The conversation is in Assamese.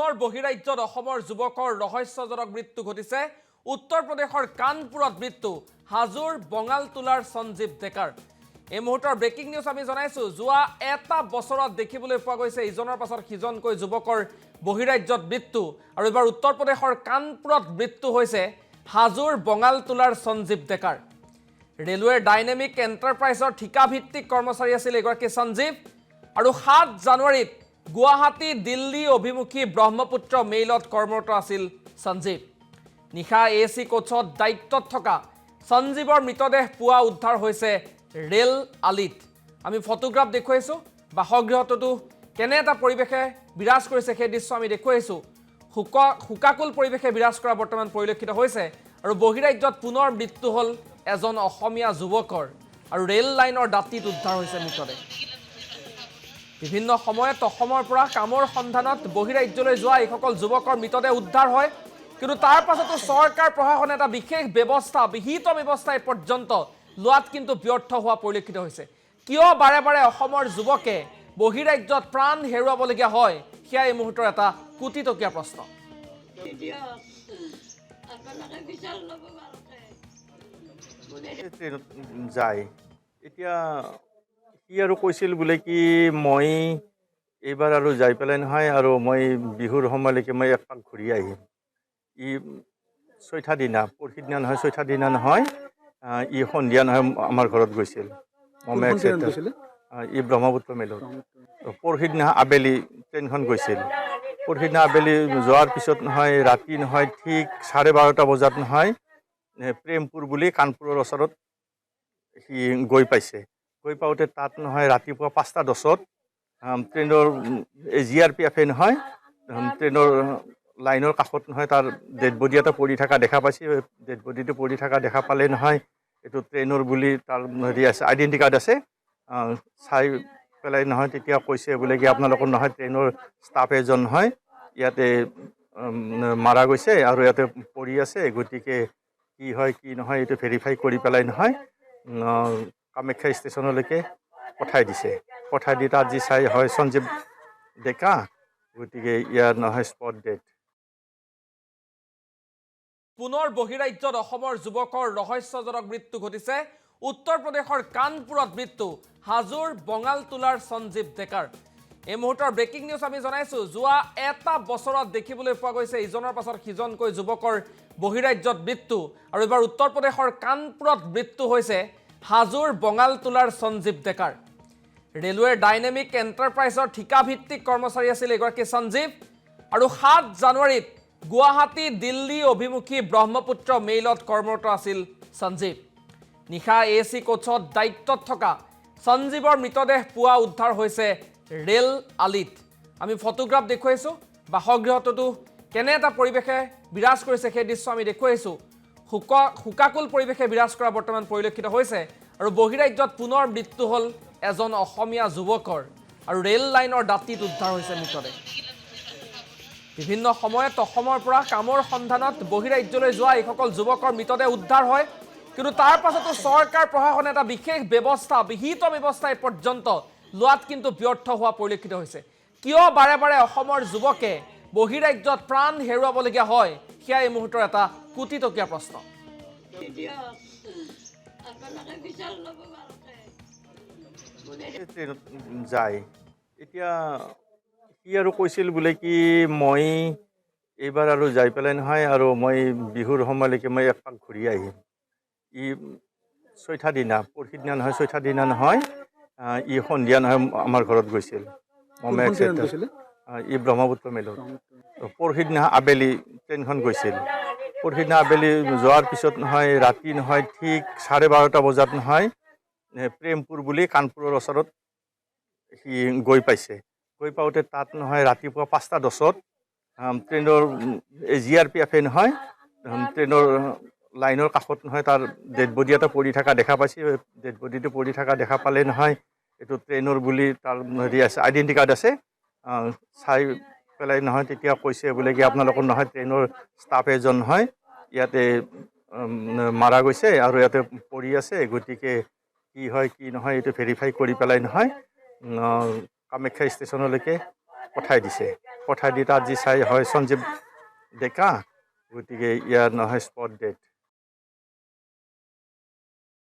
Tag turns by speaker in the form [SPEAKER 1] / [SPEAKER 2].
[SPEAKER 1] পুনৰ বহিৰাজ্যত অসমৰ যুৱকৰ ৰহস্যজনক মৃত্যু ঘটিছে। উত্তৰ প্ৰদেশৰ কানপুৰত মৃত্যু হাজোৰ বঙালতোলাৰ সঞ্জীৱ ডেকাৰ। এই মুহূৰ্তৰ ব্ৰেকিং নিউজ আমি জনাইছো। যোৱা এটা বছৰত দেখিবলৈ পোৱা গৈছে ইজনৰ পাছত সিজনকৈ যুৱকৰ বহিৰাজ্যত মৃত্যু, আৰু এবাৰ উত্তৰ প্ৰদেশৰ কানপুৰত মৃত্যু হৈছে হাজোৰ বঙালতোলাৰ সঞ্জীৱ ডেকাৰ। ৰেলৱেৰ ডাইনেমিক এণ্টাৰপ্ৰাইজৰ ঠিকাভিত্তিক কৰ্মচাৰী আছিল এগৰাকী সঞ্জীৱ, আৰু 7 জানুৱাৰীত গুৱাহাটী দিল্লী অভিমুখী ব্ৰহ্মপুত্ৰ মেইলত কৰ্মৰত আছিল সঞ্জীৱ। নিশা AC কোচত দায়িত্বত থকা সঞ্জীৱৰ মৃতদেহ পুৱা উদ্ধাৰ হৈছে ৰেল আলিত। আমি ফটোগ্ৰাফ দেখুৱাইছোঁ। বাসগৃহটোতো কেনে এটা পৰিৱেশে বিৰাজ কৰিছে সেই দৃশ্য আমি দেখুৱাইছোঁ। শোকাকুল পৰিৱেশে বিৰাজ কৰা বৰ্তমান পৰিলক্ষিত হৈছে, আৰু বহিৰাজ্যত পুনৰ মৃত্যু হ'ল এজন অসমীয়া যুৱকৰ, আৰু ৰেল লাইনৰ দাঁতিত উদ্ধাৰ হৈছে মৃতদেহ। বিভিন্ন সময়ত অসমৰ পৰা কামৰ সন্ধানত বহিৰাজ্যলৈ যোৱা এইসকল যুৱকৰ মৃতদেহ উদ্ধাৰ হয়, কিন্তু তাৰ পাছতো চৰকাৰ প্ৰশাসনে এটা বিশেষ ব্যৱস্থা, বিহিত ব্যৱস্থা এই পৰ্যন্ত লোৱাত কিন্তু ব্যৰ্থ হোৱা পৰিলক্ষিত হৈছে। কিয় বাৰে বাৰে অসমৰ যুৱকে বহিৰাজ্যত প্ৰাণ হেৰুৱাবলগীয়া হয়, সেয়া এই মুহূৰ্তৰ এটা কোটিটকীয়া প্ৰশ্ন।
[SPEAKER 2] যায় এতিয়া কি আৰু কৈছিল বোলে কি মই এইবাৰ আৰু যাই পেলাই নহয়, আৰু মই বিহুৰ সময়লৈকে মই এপাক ঘূৰি আহিম। ই 6টা দিনা, পৰহি দিনা নহয়, 6টা দিনা নহয়, ই সন্ধিয়া নহয় আমাৰ ঘৰত গৈছিল। ই ব্ৰহ্মপুত্ৰ মেলত। পৰহি দিনা আবেলি ট্ৰেইনখন গৈছিল। পৰহি দিনা আবেলি যোৱাৰ পিছত নহয়, ৰাতি নহয়, ঠিক 12:30 বজাত নহয়, প্ৰেমপুৰ বুলি কানপুৰৰ ওচৰত সি গৈ পাইছে। গৈ পাওঁতে তাত নহয় ৰাতিপুৱা 5:10 ট্ৰেইনৰ GRPF নহয়, ট্ৰেইনৰ লাইনৰ কাষত নহয় তাৰ ডেড বডি এটা পৰি থকা দেখা পাইছে। ডেড বডিটো পৰি থকা দেখা পালে নহয়, এইটো ট্ৰেইনৰ বুলি তাৰ হেৰি আছে, আইডেণ্টি কাৰ্ড আছে। চাই পেলাই নহয় তেতিয়া কৈছে বোলে কি আপোনালোকৰ নহয় ট্ৰেইনৰ ষ্টাফ এজন নহয় ইয়াতে মাৰা গৈছে, আৰু ইয়াতে পৰি আছে, গতিকে কি হয় কি নহয় এইটো ভেৰিফাই কৰি পেলাই নহয় কামাখ্যা ষ্টেচনলৈকে পঠাই দিছে। পঠাই দি তাত যি চাই হয় সঞ্জীৱ ডেকা, গতিকে ইয়াৰ নহয় স্পট ডেড।
[SPEAKER 1] পুনৰ বহিৰাজ্যত অসমৰ যুৱকৰ ৰহস্যজনক মৃত্যু ঘটিছে। উত্তৰ প্ৰদেশৰ কানপুৰত মৃত্যু হাজোৰ বঙালতোলাৰ সঞ্জীৱ ডেকাৰ। এই মুহূৰ্তৰ ব্ৰেকিং নিউজ আমি জনাইছোঁ। যোৱা এটা বছৰত দেখিবলৈ পোৱা গৈছে ইজনৰ পাছত সিজনকৈ যুৱকৰ বহিৰাজ্যত মৃত্যু, আৰু এবাৰ উত্তৰ প্ৰদেশৰ কানপুৰত মৃত্যু হৈছে হাজোৰ বঙালতোলাৰ সঞ্জীৱ ডেকাৰ। ৰেলৱেৰ ডাইনেমিক এণ্টাৰপ্ৰাইজৰ ঠিকাভিত্তিক কৰ্মচাৰী আছিল এগৰাকী সঞ্জীৱ, আৰু 7 জানুৱাৰীত গুৱাহাটী দিল্লী অভিমুখী ব্ৰহ্মপুত্ৰ মেইলত কৰ্মৰত আছিল সঞ্জীৱ। নিশা AC কোচত দায়িত্বত থকা সঞ্জীৱৰ মৃতদেহ পুৱা উদ্ধাৰ হৈছে ৰেল আলিত। আমি ফটোগ্ৰাফ দেখুৱাইছোঁ। বাসগৃহটোতো কেনে এটা পৰিৱেশে বিৰাজ কৰিছে সেই দৃশ্য আমি দেখুৱাইছোঁ। শোকাকুল পৰিৱেশে বিৰাজ কৰা বৰ্তমান পৰিলক্ষিত হৈছে, আৰু বহিৰাজ্যত পুনৰ মৃত্যু হ'ল এজন অসমীয়া যুৱকৰ, আৰু ৰেল লাইনৰ দাঁতিত উদ্ধাৰ হৈছে মৃতদেহ। বিভিন্ন সময়ত অসমৰ পৰা কামৰ সন্ধানত বহিৰাজ্যলৈ যোৱা এইসকল যুৱকৰ মৃতদেহ উদ্ধাৰ হয়, কিন্তু তাৰ পাছতো চৰকাৰ প্ৰশাসনে এটা বিশেষ ব্যৱস্থা, বিহিত ব্যৱস্থা এই পৰ্যন্ত লোৱাত কিন্তু ব্যৰ্থ হোৱা পৰিলক্ষিত হৈছে। কিয় বাৰে বাৰে অসমৰ যুৱকে বহিৰাজ্যত প্ৰাণ হেৰুৱাবলগীয়া হয়, সেয়া এই মুহূৰ্তৰ এটা কোটিটকীয়া প্ৰশ্ন।
[SPEAKER 2] যায় এতিয়া কি আৰু কৈছিল বোলে কি মই এইবাৰ আৰু যাই পেলাই নহয়, আৰু মই বিহুৰ সময়লৈকে মই এপাক ঘূৰি আহিম। ই 6টা দিনা, পৰহি দিনা নহয়, 6টা দিনা নহয়, ই সন্ধিয়া নহয় আমাৰ ঘৰত গৈছিল। ই ব্ৰহ্মপুত্ৰ মেলত। পৰহি দিনা আবেলি ট্ৰেইনখন গৈছিল। পৰহি দিনা আবেলি যোৱাৰ পিছত নহয়, ৰাতি নহয়, ঠিক 12:30 বজাত নহয়, প্ৰেমপুৰ বুলি কানপুৰৰ ওচৰত সি গৈ পাইছে। গৈ পাওঁতে তাত নহয় ৰাতিপুৱা 5:10 ট্ৰেইনৰ GRPF নহয়, ট্ৰেইনৰ লাইনৰ কাষত নহয় তাৰ ডেড বডি এটা পৰি থকা দেখা পাইছে। ডেড বডিটো পৰি থকা দেখা পালে নহয়, এইটো ট্ৰেইনৰ বুলি তাৰ হেৰি আছে, আইডেণ্টি কাৰ্ড আছে। চাই পেলাই নহয় তেতিয়া কৈছে বোলে কি আপোনালোকৰ নহয় ট্ৰেইনৰ ষ্টাফ এজন নহয় ইয়াতে মাৰা গৈছে, আৰু ইয়াতে পৰি আছে, গতিকে কি হয় কি নহয় এইটো ভেৰিফাই কৰি পেলাই নহয় কামাখ্যা ষ্টেচনলৈকে পঠাই দিছে। পঠাই দি তাত যি চাই হয় সঞ্জীৱ ডেকা গতিকে ইয়াৰ নহয় স্পট ডেট